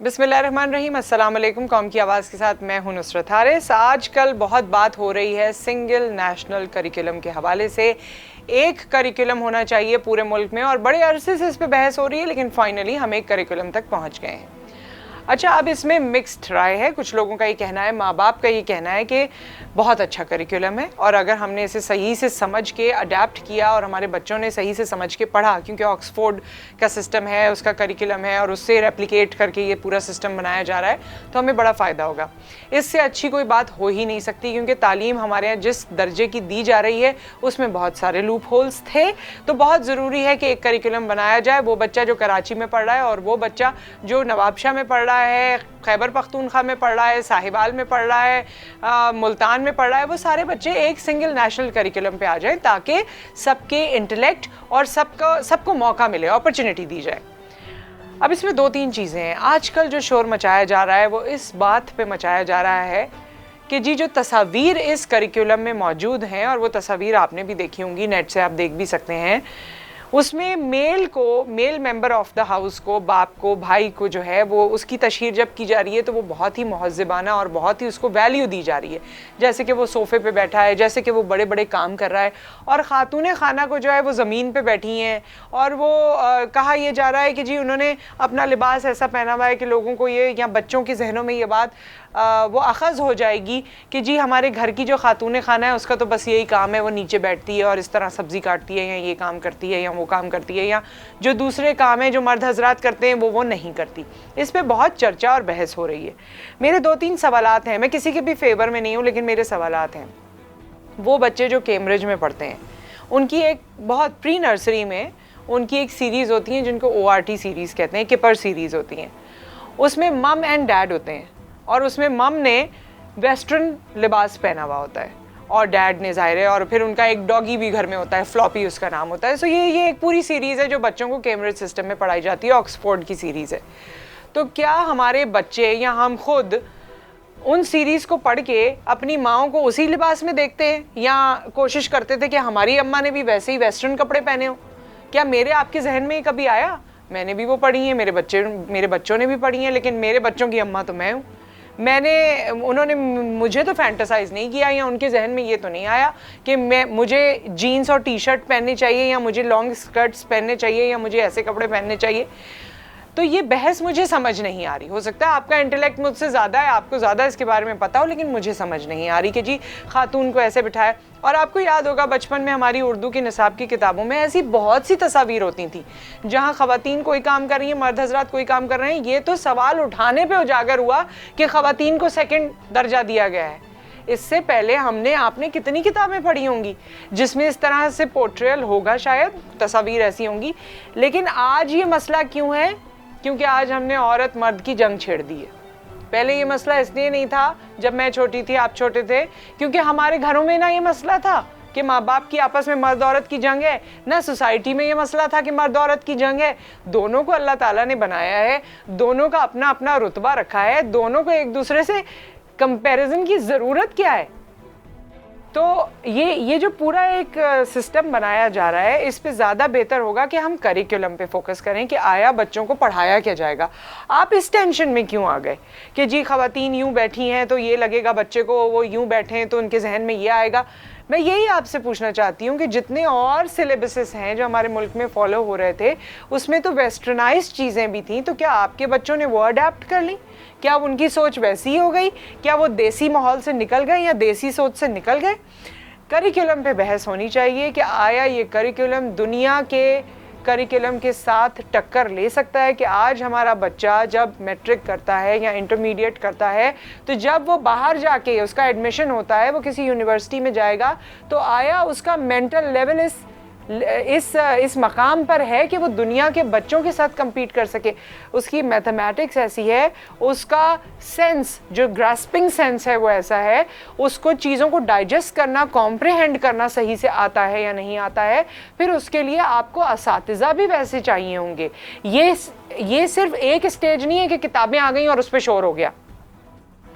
बिस्मिल्लाहिर्रहमानिर्रहीम, अस्सलाम वालेकुम। कौम की आवाज़ के साथ मैं हूं नुसरत हारिस। आजकल बहुत बात हो रही है सिंगल नेशनल करिकुलम के हवाले से। एक करिकुलम होना चाहिए पूरे मुल्क में और बड़े अरसे से इस पे बहस हो रही है, लेकिन फाइनली हम एक करिकुलम तक पहुंच गए हैं। अच्छा, अब इसमें मिक्स्ड राय है। कुछ लोगों का ये कहना है, माँ बाप का ये कहना है कि बहुत अच्छा करिकुलम है और अगर हमने इसे सही से समझ के अडेप्ट किया और हमारे बच्चों ने सही से समझ के पढ़ा, क्योंकि ऑक्सफोर्ड का सिस्टम है, उसका करिकुलम है और उससे रेप्लिकेट करके ये पूरा सिस्टम बनाया जा रहा है, तो हमें बड़ा फ़ायदा होगा। इससे अच्छी कोई बात हो ही नहीं सकती, क्योंकि तालीम हमारे यहाँ जिस दर्जे की दी जा रही है उसमें बहुत सारे लूप होल्स थे। तो बहुत ज़रूरी है कि एक करिकुलम बनाया जाए। वो बच्चा जो कराची में पढ़ रहा है और वो बच्चा जो नवाबशाह में पढ़ रहा है, खैबर पख्तूनख्वा में पढ़ रहा है, साहिवाल में पढ़ रहा है, मुल्तान में पढ़ रहा है, वो सारे बच्चे एक सिंगल नेशनल करिकुलम पे आ जाएं, ताकि सबके इंटेलेक्ट और सबको मौका मिले, अपॉर्चुनिटी दी जाए। अब इसमें दो तीन चीज़ें हैं। आजकल जो शोर मचाया जा रहा है वो इस बात पे मचाया जा रहा है कि जी जो तस्वीर इस करिकुलम में मौजूद हैं, और वो तस्वीर आपने भी देखी होंगी, नेट से आप देख भी सकते हैं, उसमें male member of the house को, बाप को, भाई को जो है वो उसकी तशहीर जब की जा रही है तो वो बहुत ही महज़्ज़बाना और बहुत ही उसको वैल्यू दी जा रही है, जैसे कि वो सोफ़े पे बैठा है, जैसे कि वो बड़े बड़े काम कर रहा है। और ख़ातून खाना को जो है वो ज़मीन पे बैठी हैं और वो कहा यह जा रहा है कि जी उन्होंने अपना लिबास ऐसा पहना हुआ है कि लोगों को ये, या बच्चों के जहनों में ये बात वो अखज़ हो जाएगी कि जी हमारे घर की जो खातून खाना है उसका तो बस यही काम है, वो नीचे बैठती है और इस तरह सब्ज़ी काटती है, या ये काम करती है, या वो काम करती है, या जो दूसरे काम है जो मर्द हजरात करते हैं वो नहीं करती। इस पे बहुत चर्चा और बहस हो रही है। मेरे दो तीन सवालात हैं, मैं किसी के भी फेवर में नहीं हूँ, लेकिन मेरे सवालात हैं। वो बच्चे जो कैम्ब्रिज में पढ़ते हैं, उनकी एक बहुत प्री नर्सरी में उनकी एक सीरीज़ होती है जिनको ORT सीरीज़ कहते हैं, किपर सीरीज़ होती हैं। उसमें मम एंड डैड होते हैं और उसमें मम ने वेस्टर्न लिबास पहना हुआ होता है और डैड ने, ज़ाहिर है, और फिर उनका एक डॉगी भी घर में होता है, फ्लॉपी उसका नाम होता है। सो ये एक पूरी सीरीज़ है जो बच्चों को कैम्ब्रिज सिस्टम में पढ़ाई जाती है, ऑक्सफोर्ड की सीरीज़ है। तो क्या हमारे बच्चे या हम खुद उन सीरीज़ को पढ़ के अपनी माओं को उसी लिबास में देखते हैं, या कोशिश करते थे कि हमारी अम्मा ने भी वैसे ही वेस्टर्न कपड़े पहने हो? क्या मेरे आपके जहन में कभी आया? मैंने भी वो पढ़ी हैं, मेरे बच्चों ने भी पढ़ी हैं, लेकिन मेरे बच्चों की अम्मा तो मैं हूँ। उन्होंने मुझे तो फैंटेसाइज नहीं किया, या उनके जहन में ये तो नहीं आया कि मुझे जीन्स और टी शर्ट पहननी चाहिए, या मुझे लॉन्ग स्कर्ट्स पहनने चाहिए, या मुझे ऐसे कपड़े पहनने चाहिए। तो ये बहस मुझे समझ नहीं आ रही। हो सकता है आपका इंटेलेक्ट मुझसे ज़्यादा है, आपको ज़्यादा इसके बारे में पता हो, लेकिन मुझे समझ नहीं आ रही कि जी खातून को ऐसे बिठाए। और आपको याद होगा बचपन में हमारी उर्दू की निसाब की किताबों में ऐसी बहुत सी तस्वीर होती थी जहाँ ख़वातीन कोई काम कर रही हैं, मर्द हजरात कोई काम कर रहे हैं। ये तो सवाल उठाने पर उजागर हुआ कि ख़वातीन को सेकेंड दर्जा दिया गया है। इससे पहले आपने कितनी किताबें पढ़ी होंगी जिसमें इस तरह से पोर्ट्रेयल होगा, शायद तस्वीर ऐसी होंगी। लेकिन आज ये मसला क्यों है? क्योंकि आज हमने औरत मर्द की जंग छेड़ दी है। पहले ये मसला इसलिए नहीं था जब मैं छोटी थी, आप छोटे थे, क्योंकि हमारे घरों में ना ये मसला था कि माँ बाप की आपस में मर्द औरत की जंग है, ना सोसाइटी में ये मसला था कि मर्द औरत की जंग है। दोनों को अल्लाह ताला ने बनाया है, दोनों का अपना अपना रुतबा रखा है, दोनों को एक दूसरे से कंपैरिजन की ज़रूरत क्या है? तो ये जो पूरा एक सिस्टम बनाया जा रहा है, इस पे ज़्यादा बेहतर होगा कि हम करिकुलम पे फोकस करें कि आया बच्चों को पढ़ाया क्या जाएगा। आप इस टेंशन में क्यों आ गए कि जी ख़वातीन यूँ बैठी हैं तो ये लगेगा बच्चे को, वो यूँ बैठे हैं तो उनके जहन में ये आएगा। मैं यही आपसे पूछना चाहती हूँ कि जितने और सिलेबसेस हैं जो हमारे मुल्क में फॉलो हो रहे थे, उसमें तो वेस्टर्नाइज चीज़ें भी थीं, तो क्या आपके बच्चों ने वो अडेप्ट कर ली? क्या उनकी सोच वैसी ही हो गई? क्या वो देसी माहौल से निकल गए या देसी सोच से निकल गए? करिकुलम पे बहस होनी चाहिए कि आया ये करिकुलम दुनिया के करिकुलम के साथ टक्कर ले सकता है। कि आज हमारा बच्चा जब मैट्रिक करता है या इंटरमीडिएट करता है, तो जब वो बाहर जाके उसका एडमिशन होता है, वो किसी यूनिवर्सिटी में जाएगा, तो आया उसका मेंटल लेवल इस मकाम पर है कि वो दुनिया के बच्चों के साथ compete कर सके। उसकी मैथमेटिक्स ऐसी है, उसका सेंस, जो ग्रास्पिंग सेंस है वो ऐसा है, उसको चीज़ों को डाइजेस्ट करना, कॉम्प्रिहेंड करना सही से आता है या नहीं आता है। फिर उसके लिए आपको असातिज़ा भी वैसे चाहिए होंगे। ये सिर्फ एक स्टेज नहीं है कि किताबें आ गई और उस पर शोर हो गया।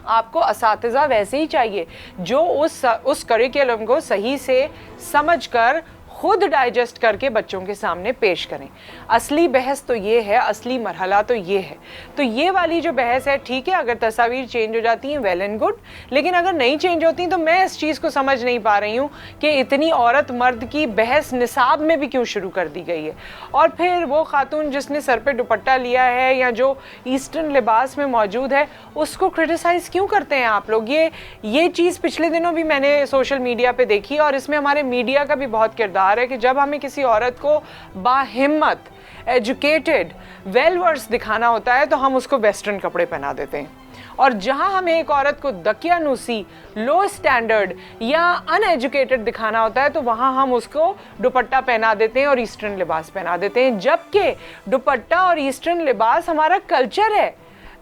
आपको असातिज़ा वैसे ही चाहिए जो उस करिकुलम को सही से समझ कर खुद डाइजेस्ट करके बच्चों के सामने पेश करें। असली बहस तो ये है, असली मरहला तो ये है। तो ये वाली जो बहस है, ठीक है, अगर तस्वीर चेंज हो जाती हैं वेल एंड गुड, लेकिन अगर नहीं चेंज होती तो मैं इस चीज़ को समझ नहीं पा रही हूँ कि इतनी औरत मर्द की बहस निसाब में भी क्यों शुरू कर दी गई है। और फिर वो खातून जिसने सर पे दुपट्टा लिया है या जो ईस्टर्न लिबास में मौजूद है, उसको क्रिटिसाइज़ क्यों करते हैं आप लोग। ये चीज़ पिछले दिनों भी मैंने सोशल मीडिया पे देखी, और इसमें हमारे मीडिया का भी बहुत किरदार है कि जब हमें किसी औरत को बाहिम्मत, एजुकेटेड, वेल वर्स दिखाना होता है तो हम उसको वेस्टर्न कपड़े पहना देते हैं, और जहां हमें एक औरत को दकियानूसी, लो स्टैंडर्ड या अनएजुकेटेड दिखाना होता है तो वहां हम उसको दुपट्टा पहना देते हैं और ईस्टर्न लिबास पहना देते हैं, जबकि दुपट्टा और ईस्टर्न लिबास हमारा कल्चर है।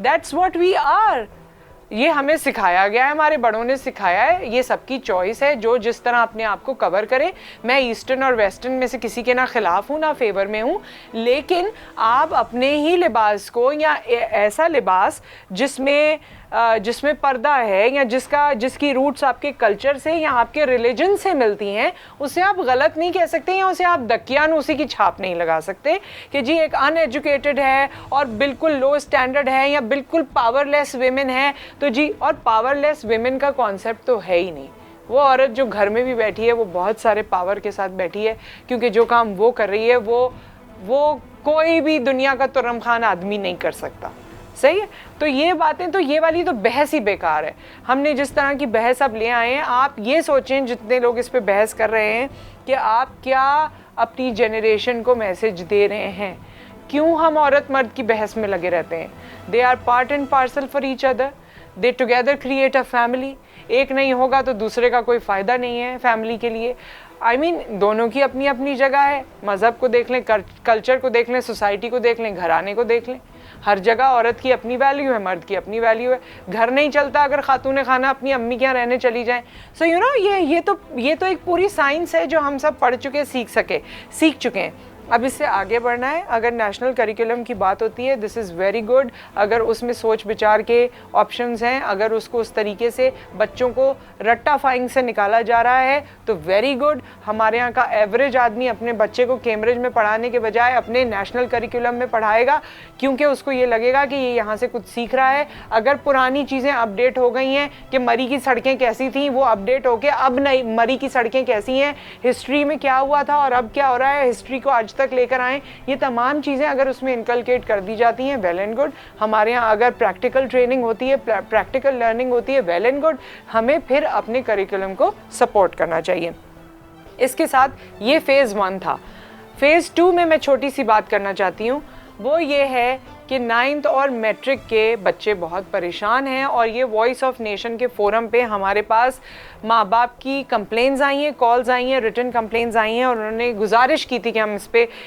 That's what we are. ये हमें सिखाया गया है, हमारे बड़ों ने सिखाया है, ये सबकी चॉइस है, जो जिस तरह अपने आप को कवर करे। मैं ईस्टर्न और वेस्टर्न में से किसी के ना खिलाफ हूँ ना फेवर में हूँ, लेकिन आप अपने ही लिबास को, या ऐसा लिबास जिसमें पर्दा है या जिसकी रूट्स आपके कल्चर से या आपके रिलीजन से मिलती हैं, उसे आप गलत नहीं कह सकते, या उसे आप दकियानूसी की छाप नहीं लगा सकते कि जी एक अनएजुकेटेड है और बिल्कुल लो स्टैंडर्ड है या बिल्कुल पावरलेस विमेन है तो जी। और पावरलेस विमेन का कॉन्सेप्ट तो है ही नहीं। वो औरत जो घर में भी बैठी है वो बहुत सारे पावर के साथ बैठी है, क्योंकि जो काम वो कर रही है वो कोई भी दुनिया का तुर्रम खान आदमी नहीं कर सकता। सही है। तो ये बातें, तो ये वाली तो बहस ही बेकार है। हमने जिस तरह की बहस अब ले आए हैं, आप ये सोचें जितने लोग इस पे बहस कर रहे हैं कि आप क्या अपनी जनरेशन को मैसेज दे रहे हैं। क्यों हम औरत मर्द की बहस में लगे रहते हैं। They are part and parcel for each other, they together create a family. एक नहीं होगा तो दूसरे का कोई फ़ायदा नहीं है फैमिली के लिए। I mean, दोनों की अपनी अपनी जगह है। मज़हब को देख लें, कल्चर को देख लें, सोसाइटी को देख लें, घराने को देख लें, हर जगह औरत की अपनी वैल्यू है, मर्द की अपनी वैल्यू है। घर नहीं चलता अगर खातून खाना अपनी अम्मी के यहाँ रहने चली जाएं। सो यू नो, ये तो एक पूरी साइंस है जो हम सब पढ़ चुके, सीख चुके हैं। अब इससे आगे बढ़ना है। अगर नेशनल करिकुलम की बात होती है, दिस इज़ वेरी गुड। अगर उसमें सोच विचार के ऑप्शंस हैं, अगर उसको उस तरीके से बच्चों को रट्टा फाइंग से निकाला जा रहा है तो वेरी गुड। हमारे यहाँ का एवरेज आदमी अपने बच्चे को कैम्ब्रिज में पढ़ाने के बजाय अपने नेशनल करिकुलम में पढ़ाएगा, क्योंकि उसको ये लगेगा कि ये यहाँ से कुछ सीख रहा है। अगर पुरानी चीज़ें अपडेट हो गई हैं कि मरी की सड़कें कैसी थी, वो अपडेट होके अब नई मरी की सड़कें कैसी हैं, हिस्ट्री में क्या हुआ था और अब क्या हो रहा है, हिस्ट्री को आज तक लेकर आएँ, ये तमाम चीज़ें अगर उसमें इनकलकेट कर दी जाती हैं, वेल एंड गुड। हमारे यहाँ अगर प्रैक्टिकल ट्रेनिंग होती है, प्रैक्टिकल लर्निंग होती है, वेल एंड गुड। हमें फिर अपने करिकुलम को सपोर्ट करना चाहिए। इसके साथ ये फेज़ 1 था। फेज़ 2 में मैं छोटी सी बात करना चाहती हूँ, वो ये है कि 9th और मैट्रिक के बच्चे बहुत परेशान हैं, और ये वॉइस ऑफ नेशन के फोरम पे हमारे पास माँ बाप की कंप्लेंट्स आई हैं, कॉल्स आई हैं, रिटन कंप्लेंट्स आई हैं, और उन्होंने गुजारिश की थी कि हम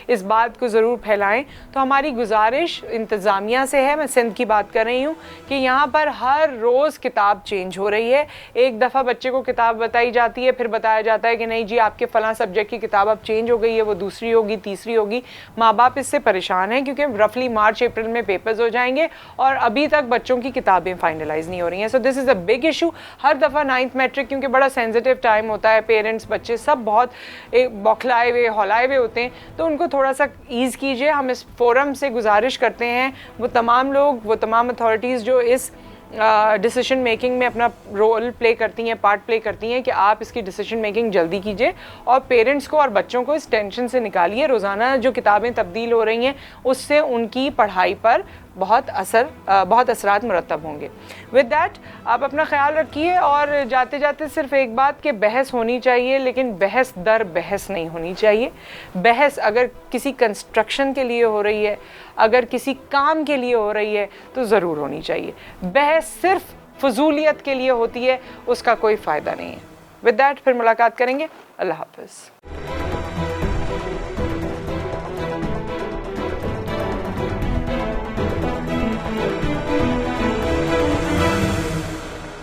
इस बात को ज़रूर फैलाएं। तो हमारी गुजारिश इंतज़ामिया से है, मैं सिंध की बात कर रही हूँ, कि यहाँ पर हर रोज़ किताब चेंज हो रही है। एक दफ़ा बच्चे को किताब बताई जाती है, फिर बताया जाता है कि नहीं जी आपके फ़लाँ सब्जेक्ट की किताब अब चेंज हो गई है, वो दूसरी होगी, तीसरी होगी। माँ बाप इससे परेशान हैं क्योंकि रफली मार्च अप्रैल में पेपर्स हो जाएंगे और अभी तक बच्चों की किताबें फाइनलाइज नहीं हो रही हैं। So this is a big issue. हर दफ़ा 9th मैट्रिक, क्योंकि बड़ा सेंसिटिव टाइम होता है, पेरेंट्स बच्चे सब बहुत बौखलाए हुए हौलाए हुए होते हैं, तो उनको थोड़ा सा ईज़ कीजिए। हम इस फोरम से गुजारिश करते हैं, वो तमाम लोग, वो तमाम अथॉरिटीज़ जो इस डिसीजन मेकिंग में अपना रोल प्ले करती हैं, पार्ट प्ले करती हैं, कि आप इसकी डिसीजन मेकिंग जल्दी कीजिए और पेरेंट्स को और बच्चों को इस टेंशन से निकालिए। रोज़ाना जो किताबें तब्दील हो रही हैं उससे उनकी पढ़ाई पर बहुत असरात मुरतब होंगे। विद दैट आप अपना ख्याल रखिए, और जाते जाते सिर्फ एक बात कि बहस होनी चाहिए, लेकिन बहस दर बहस नहीं होनी चाहिए। बहस अगर किसी कंस्ट्रक्शन के लिए हो रही है, अगर किसी काम के लिए हो रही है तो ज़रूर होनी चाहिए। बहस सिर्फ फजूलियत के लिए होती है, उसका कोई फ़ायदा नहीं है। विद दैट फिर मुलाकात करेंगे। अल्लाह हाफ़िज़।